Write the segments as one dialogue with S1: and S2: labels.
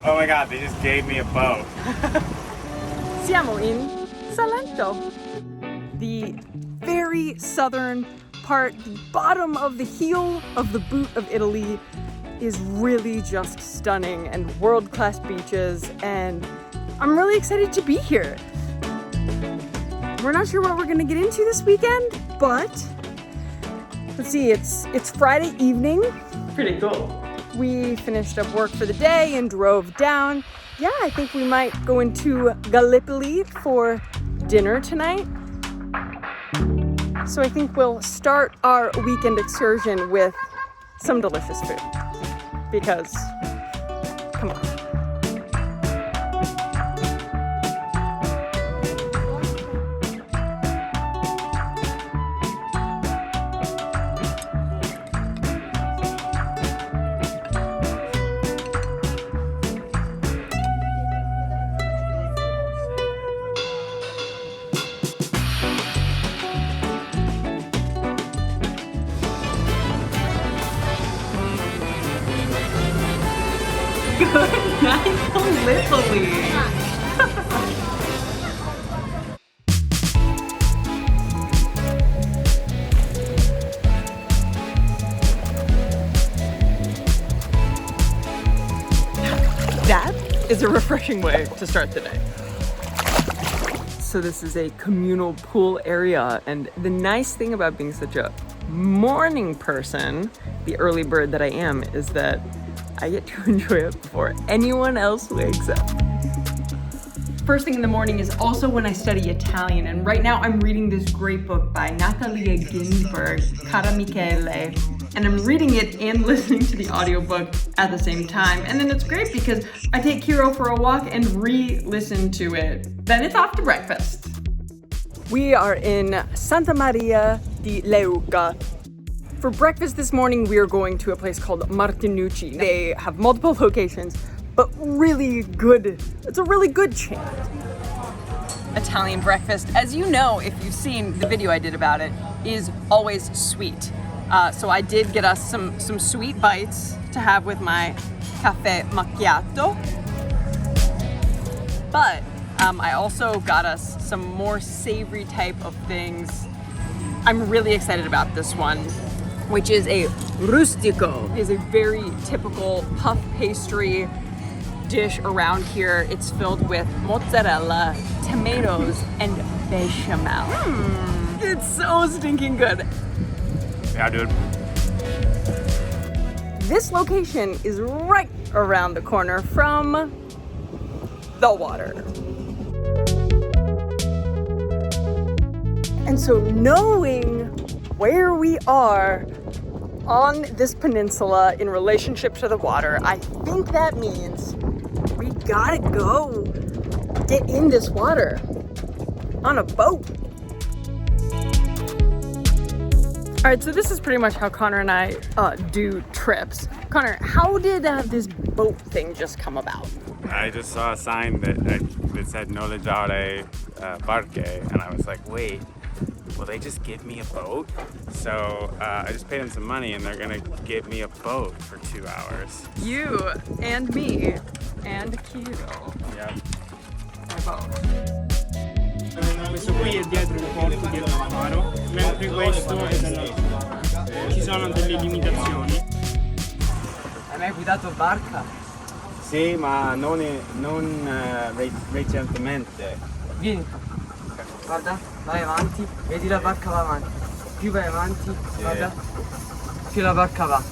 S1: Oh my god, they just gave me a boat.
S2: Siamo in Salento, the very southern part, the bottom of the heel of the boot of Italy is really just stunning, and world-class beaches, and I'm really excited to be here. We're not sure what we're gonna get into this weekend, but let's see, it's Friday evening. Pretty cool. We finished up work for the day and drove down. Yeah, I think we might go into Gallipoli for dinner tonight. So I think we'll start our weekend excursion with some delicious food. Because, come on. Good night, Gallipoli. That is a refreshing way to start the day. So this is a communal pool area, and the nice thing about being such a morning person, the early bird that I am, is that I get to enjoy it before anyone else wakes up. First thing in the morning is also when I study Italian, and right now I'm reading this great book by Natalia Ginsburg, Cara Michele, and I'm reading it and listening to the audiobook at the same time. And then it's great because I take Kiro for a walk and re-listen to it. Then it's off to breakfast. We are in Santa Maria di Leuca. For breakfast this morning, we are going to a place called Martinucci. They have multiple locations, but really good. It's a really good chain. Italian breakfast, as you know, if you've seen the video I did about it, is always sweet. So I did get us some sweet bites to have with my caffè macchiato. But I also got us some more savory type of things. I'm really excited about this one, which is a rustico. It is a very typical puff pastry dish around here. It's filled with mozzarella, tomatoes, and bechamel. It's so stinking good.
S1: Yeah, dude.
S2: This location is right around the corner from the water. And so knowing where we are on this peninsula in relationship to the water, I think that means we gotta go get in this water on a boat. All right, so this is pretty much how Connor and I do trips. Connor, how did this boat thing just come about?
S1: I just saw a sign that said noleggiare barche, and I was like, wait, will they just give me a boat? So I just paid them some money and they're gonna give me a boat for 2 hours.
S2: You and me and Kiro.
S1: Yep.
S2: A boat.
S3: Questo qui è dietro il porto, dietro il faro, mentre questo è dall'altro lato. Ci sono delle limitazioni.
S4: Hai mai guidato barca?
S1: Sì, ma non recentemente.
S4: Vieni, guarda, vai avanti, vedi la barca va avanti. Più vai avanti, guarda, più la barca va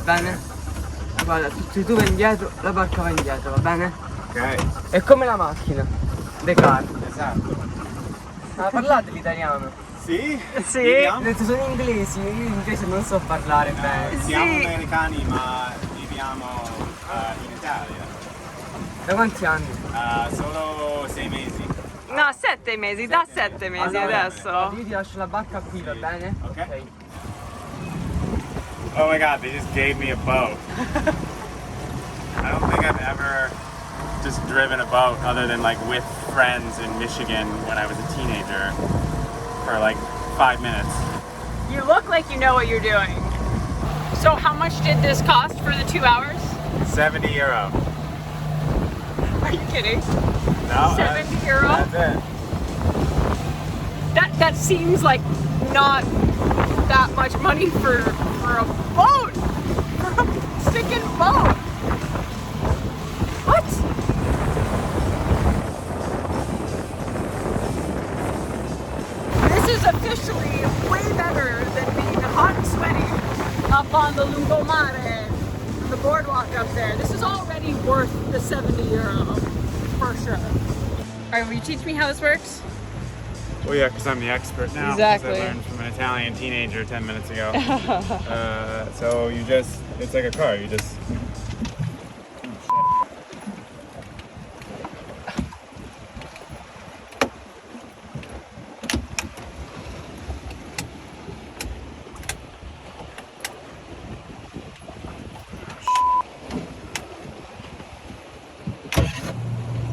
S4: bene? Guarda, se tu vai indietro, la barca va indietro, va bene?
S1: Ok.
S4: È come la macchina, le carte.
S1: Esatto.
S4: Ma parlate l'italiano?
S1: Sì?
S2: Sì.
S4: Ho detto sono inglesi, io l'inglese non so parlare bene.
S1: Siamo americani ma viviamo in Italia.
S4: Da quanti anni?
S1: Solo 6 mesi.
S2: No, 7 mesi, da 7 mesi
S4: Allora,
S2: adesso.
S4: Io ti lascio la barca qui, va bene?
S1: Ok. Oh my god, they just gave me a boat. I don't think I've ever just driven a boat other than like with friends in Michigan when I was a teenager for like 5 minutes.
S2: You look like you know what you're doing. So how much did this cost for the 2 hours?
S1: €70.
S2: Are you kidding?
S1: No,
S2: 70 euro?
S1: That's it.
S2: That seems like not that much money for a boat. For a stinking boat. What? This is officially way better than being hot and sweaty up on the Lungomare, the boardwalk up there. This is already worth the 70 euro for sure. All right, will you teach me how this works?
S1: Well, yeah, because I'm the expert now.
S2: Exactly.
S1: Because I learned from an Italian teenager 10 minutes ago. So you just, it's like a car. You just.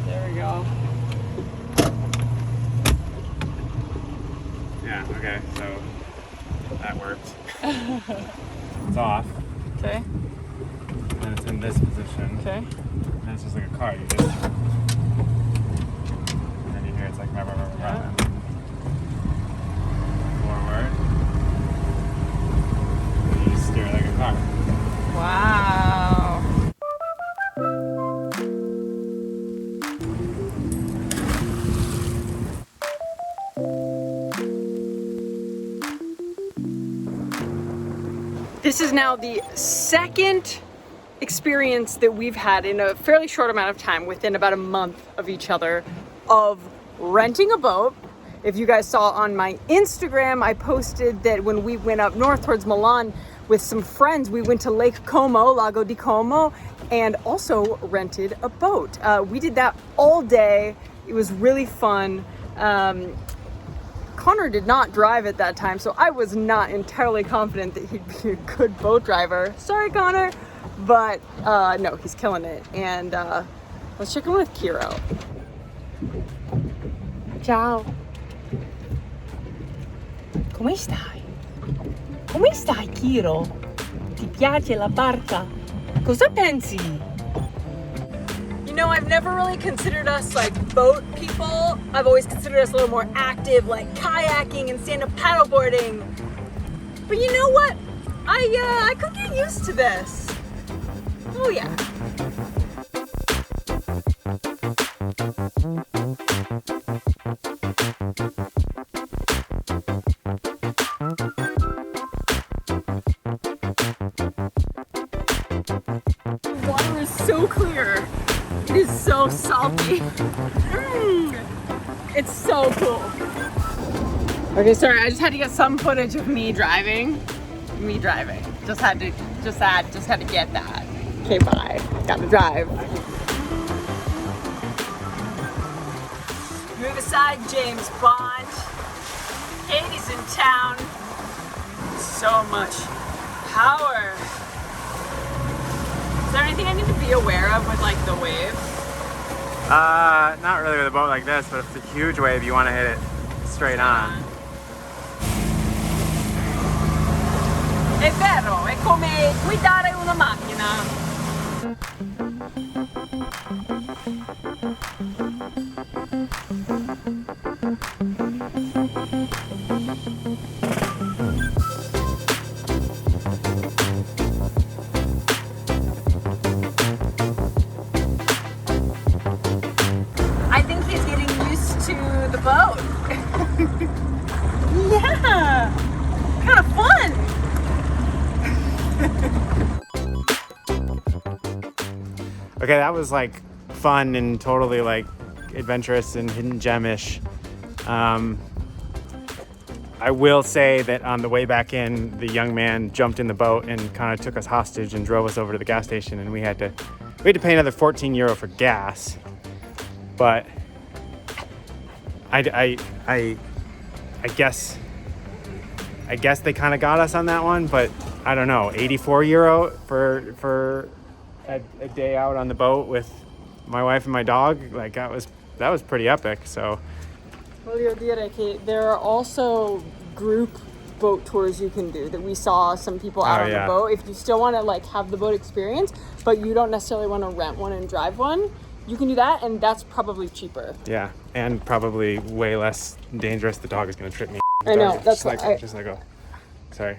S2: There we go.
S1: Yeah, okay, so that worked. It's off,
S2: Okay.
S1: and it's in this position.
S2: Okay.
S1: And it's just like a car. You just. And then you hear it's like. Rah, rah, rah, rah,
S2: Yeah.
S1: Forward. And you just steer like a car.
S2: Wow. This is now the second experience that we've had in a fairly short amount of time, within about a month of each other, of renting a boat. If you guys saw on my Instagram, I posted that when we went up north towards Milan with some friends, we went to Lake Como, Lago di Como, and also rented a boat. We did that all day. It was really fun. Connor did not drive at that time, so I was not entirely confident that he'd be a good boat driver. Sorry, Connor. But no, he's killing it. And let's check in with Kiro. Ciao. Come stai? Come stai, Kiro? Ti piace la barca? Cosa pensi? You know, I've never really considered us like boat people. I've always considered us a little more active, like kayaking and stand-up paddleboarding. But you know what? I could get used to this. Oh yeah. The water is so clear. It is so salty. It's so cool. Okay, sorry, I just had to get some footage of me driving. Just had to get that. Okay, bye. Gotta drive. Move aside, James Bond. Katie's in town. So much power. Is there anything I need to be aware of with like the wave?
S1: Not really with a boat like this, but if it's a huge wave, you want to hit it straight on.
S2: È vero, è come guidare una macchina. I think he's getting used to the boat. Yeah, kind of fun.
S1: Okay, that was like fun and totally like adventurous and hidden gem-ish. I will say that on the way back in, the young man jumped in the boat and kind of took us hostage and drove us over to the gas station, and we had to pay another 14 euro for gas. But I guess they kind of got us on that one, but I don't know, 84 euro for a day out on the boat with my wife and my dog, like that was pretty epic. So
S2: Voglio dire che there are also group boat tours you can do that we saw some people out on the boat. If you still want to like have the boat experience, but you don't necessarily want to rent one and drive one, You can do that, and that's probably cheaper.
S1: Yeah, and probably way less dangerous. The dog is gonna trip me.
S2: I know, that's
S1: just like, just like, oh, sorry.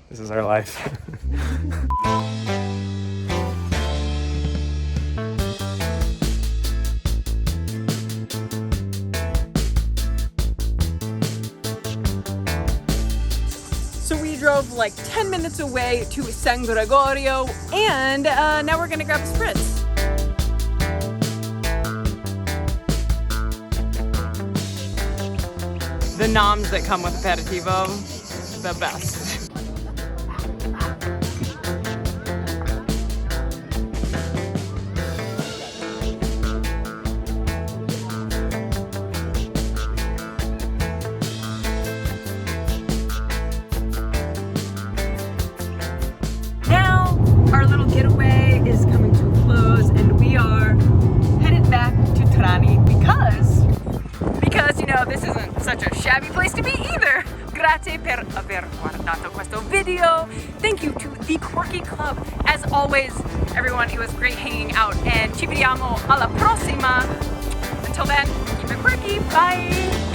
S1: This is our life.
S2: So we drove like 10 minutes away to San Gregorio, and now we're gonna grab a spritz. The noms that come with aperitivo, the best. Now, our little getaway is coming to a close, and we are headed back to Trani because you know, this isn't such a shabby place to be either. Grazie per aver guardato questo video. Thank you to the Quirky Club. As always, everyone, it was great hanging out, and ci vediamo alla prossima. Until then, keep it quirky. Bye.